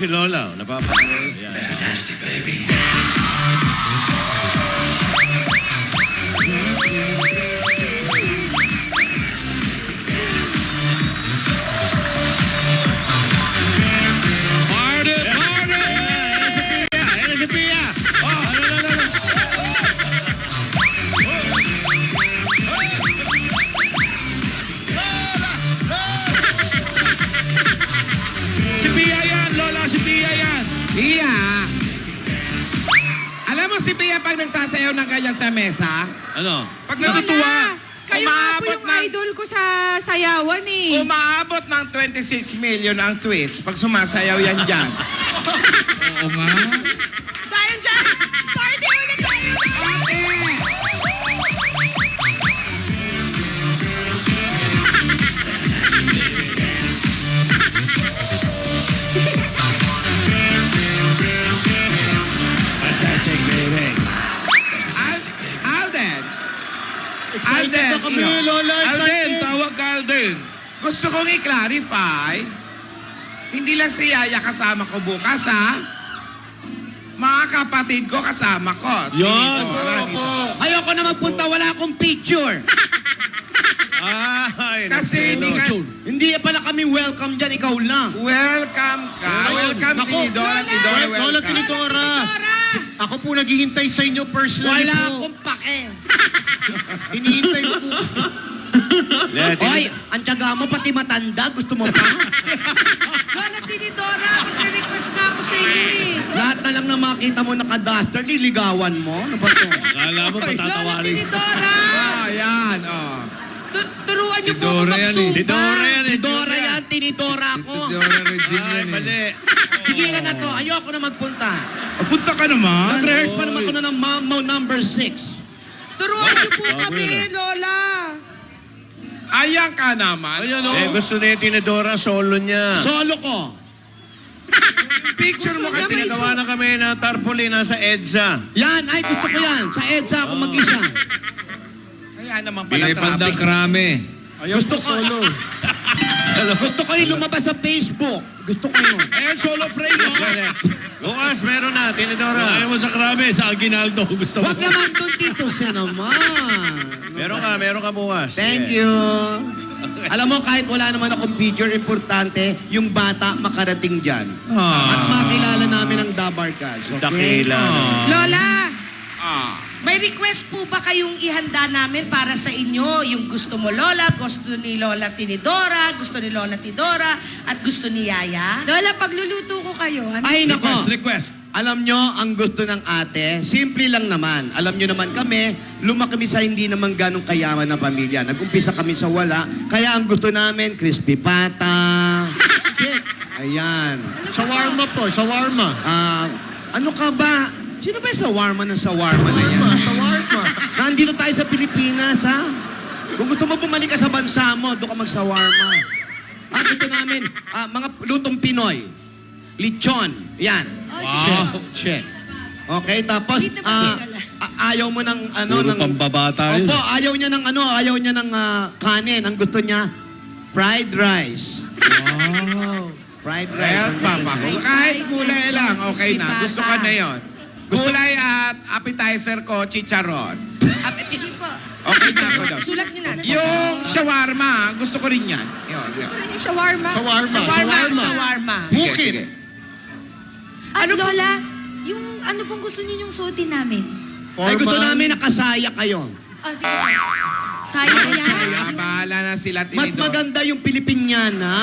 si Lola. Napapanood. Fantastic, baby. Party! Party! Ayan si Pia! Si Pia yan, Lola! Si Pia yan! Pia! Alam mo si Pia pag nagsasayaw ng ganyan sa mesa? Ano? Pag natutuwa, Kayo nga po yung ng, idol ko sa sayawan eh. umaabot ng 26 million ang tweets pag sumasayaw yan dyan. Oo nga. Dahil dyan, party ulit tayo! Fantastic, baby. Alden! Excited na kami, Lola. Alden! Excited. Tawag ka, Alden! Gusto kong i-clarify, hindi lang si Yaya kasama ko bukas, ha? Mga kapatid ko kasama ko. Yan. Ayoko na magpunta, wala akong picture. Ay, Kasi hindi ka... Hindi pala kami welcome dyan, ikaw lang. Welcome ka. Welcome, Nako. Tinidora. Tinidora, Lola welcome. Tinidora. Ako po naghihintay sa inyo personally. Wala akong pake. Hinihintay ko po. Hoy, ang tiyaga mo pati matanda. Gusto mo pa? Lola Tinidora, mag-request na ako sa inyo eh. Lahat na lang na makita mo naka-duster, liligawan mo. Ano ba ito? Akala mo Lola patatawarin. Tinidora! Ah, yan, oh. Turuan niyo po ako Tidora yan eh. magsumba. Tidora yan eh. Tinidora yan, tinidora ako. Dora Regine Ay, yan eh. mali. Tigilan na to, ayoko na magpunta. Punta ka naman. Nag-rehearse pa naman ko na ng Mammo number 6. Turuan niyo po kami, Lola. Ayan ka naman. Ayan o. Eh, gusto niya yung Tinidora, solo niya. Solo ko. Yung picture mo kasi Sinagawa na kami na tarpaulin nasa EDSA. Yan, ay gusto ko yan. Sa EDSA ako mag-isa. Kaya naman pala May pandang traffic. krame. Gusto ko solo. Gusto ko yung lumabas sa Facebook. Gusto ko yun. Ayan, solo frame o. Bukas, meron na, Tinidora. Ayaw mo sa krame, sa Aguinaldo. Gusto mo. Wag naman doon, Tito Sen naman. Meron ka bukas. Thank you. Alam mo, kahit wala naman akong picture, importante, yung bata makarating dyan. At makilala namin ang Dabarkas. Okay? Dakila. Lola, Ah. may request po ba kayong ihanda namin para sa inyo? Yung gusto mo, Lola, gusto ni Lola Tinidora, gusto ni Lola Tidora, at gusto ni Yaya? Lola, pagluluto ko kayo, ano? Ay, nako. Request. Alam nyo, ang gusto ng ate, simple lang naman. Alam nyo naman kami, lumaki kami sa hindi naman ganong kayaman na pamilya. Nag-umpisa kami sa wala, kaya ang gusto namin, crispy pata. Ayan. Shawarma po, shawarma. Ano ka ba? Sino ba yung sawarma ng sawarma na yan? Shawarma. Nandito tayo sa Pilipinas, ha? Kung gusto mo bumalik ka sa bansa mo, doon ka mag-sawarma. Gusto namin, mga lutong Pinoy. Lechon. Yan. Oh, Check. Okay, tapos, Sweet naman yun, ayaw mo ng, ano, Puro ng... pambabata yun. Opo, ayaw niya ng, ayaw niya ng kanin. Ang gusto niya, fried rice. Wow. Fried rice. Kaya, ang papa gusto ko. niya. Kahit gulay lang, okay na. Crispy Gusto pata. ko na yon. Gulay at appetizer ko, chicharon. Sige po. Okay na ako doon. Sulat niyo na. Yung shawarma, gusto ko rin yan. Yun. Yung shawarma. Shawarma. Shawarma. Shawarma. Sige, sige. At Ano po? Lola, yung ano pong gusto niyo yung suotin namin? Ay, gusto namin nakasaya kayo. Oh, sige po. Sayang yan. Ah, bahala na sila Mas tinidor. maganda yung Pilipinyana.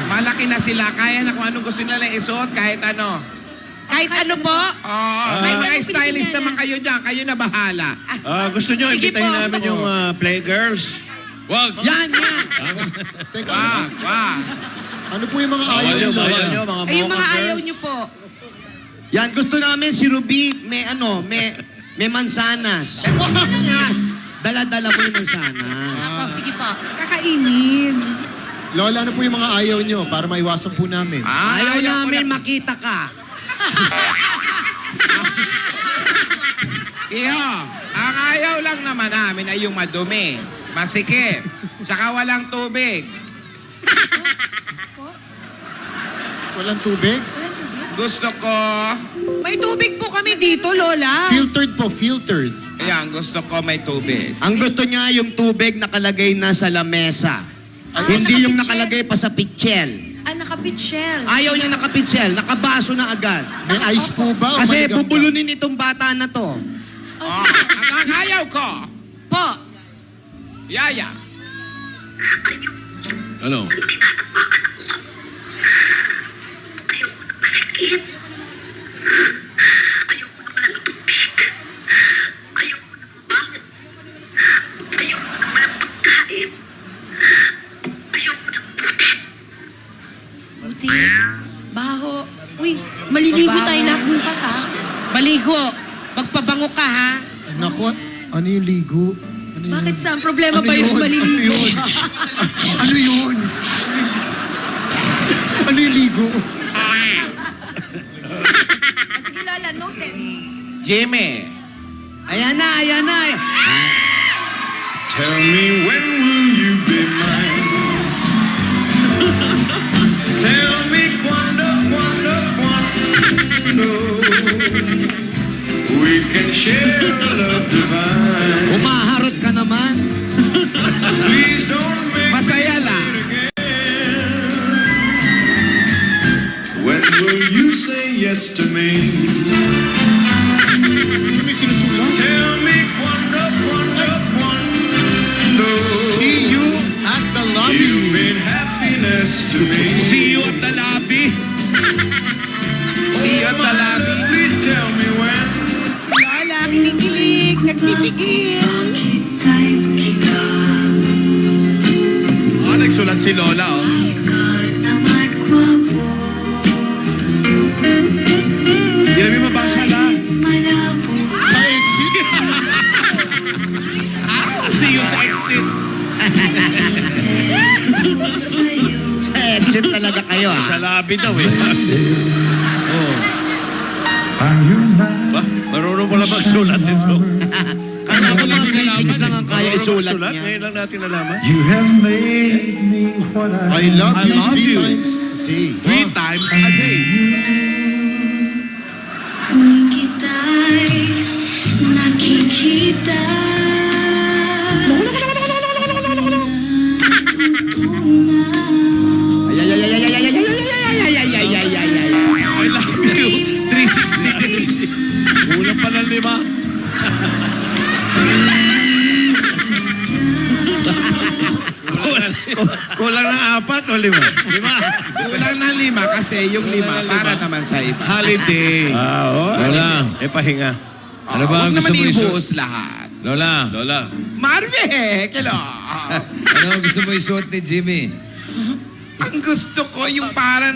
Malaki na sila. Kaya na kung anong gusto nila isuot, kahit ano. Kahit ano po? Oo, may mga ano, stylist Pilipiniana. naman kayo dyan. Kayo na bahala. Gusto nyo, Sige imbitahin po. namin yung Playgirls. Wag. Yan, yan. Teka, Wag, wag. ano po yung mga ayaw Bawal niyo? yun, bawal. Ayaw nyo, mga Ay, yung Mocha mga ayaw girls. niyo po. Yan, gusto namin si Ruby, may mansanas. Dala-dala mo yung mansanas. Ako, sige po. Kakainin. Lola, ano po yung mga ayaw niyo para maiwasan po namin? Ayaw ko namin na- makita ka. Iyo, ang ayaw lang naman namin ay yung madumi, masikip, saka walang tubig. Po? Walang tubig? Walang tubig? Gusto ko, May tubig po kami dito, Lola. Filtered po, filtered. ayan, gusto ko may tubig. Ang gusto niya yung tubig nakalagay na sa lamesa. Ah, Hindi yung nakapitsyel. nakalagay pa sa pitchel. Ah, nakapitsyel. Ayaw niya nakapitchel, nakabaso na agad. May ice po ba? o Kasi maligamgam? bubulunin itong bata na to. Oh, at ang ayaw ko, Po. Yaya, Ano? Buti. Baho. Uy, maliligo tayo lahat bukas, ha? Maligo. Magpabango ka, ha? Naku, ano yung ligo? Ano yun? Bakit sa problema Ano ba yung yun? maliligo? Ano yun? Ano yung ligo? Sige, Lola, noted. Jimmy, Ayan na, ayan na. Tell me when will you be mine? Tell me quando we can share a love divine. Umaharot ka naman. Please don't make masaya lang. When will you say yes to me? Ano may sinusulat? Tell me quando See you at the you lobby. mean happiness to me. See you at the lobby. See you at the lobby. Please tell me when. Lola, kinikilig, nagpipigil. Ah, nagsulat si Lola, oh. Hindi namin mabasa na. Sa exit. See you sa exit. Sa exit talaga kayo, ah. Sa lobby daw, eh. Oh. Ba? Marunong pala magsulat nito. Kala ko mga critics lang ang kaya Marunong isulat magsulat? niya. Ngayon lang natin nalaman. You have made me what I love I you love 3 you. times a day. 3 times a day. Kung kita'y nakikita Ay, ay, ay, ay, ay, ay, ay, ay, ay, ay, ay, ay, ay, ay, ay, ay. I love you. 360 days. Kulang pa ng 5. Kulang ng 4 o 5? 5. Kulang ng 5 kasi yung 5 para naman sa iba. Holiday. Lola, Eh, pahinga. ano ba ang Huwag gusto naman mo isuot? ibuhos lahat. Lola, Lola. Marve, kilo. ano ang gusto mo isuot ni Jimmy? Ang gusto ko yung parang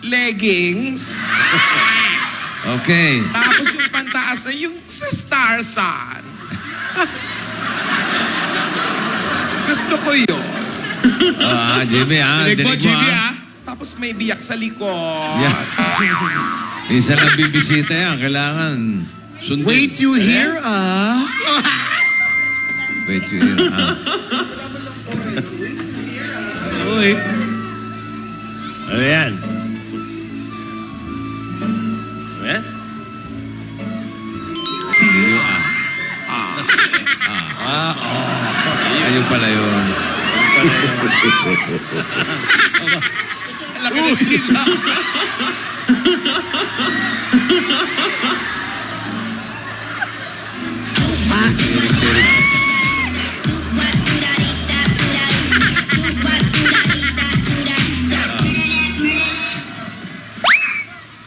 leggings. Okay. Tapos yung pantaas ay yung sa Star Sun. Gusto ko yun. Jimmy, Dinig mo, dinig mo, Jimmy, Tapos may biyak sa likod. Yeah. Minsan lang bibisita yan, kailangan sundin. Wait you here, ah. Wait, you hear, Uy. Ano yan? Ayan? Ayun pala yun.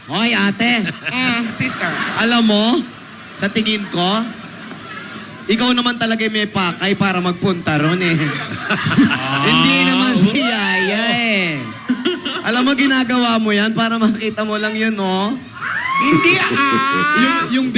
Hoy, ate. Sister. Alam mo, sa tingin ko, ikaw naman talaga may pakay para magpunta ron eh. Hindi naman si Yaya eh. Alam mo, ginagawa mo yan para makita mo lang yun, oh. Hindi Yung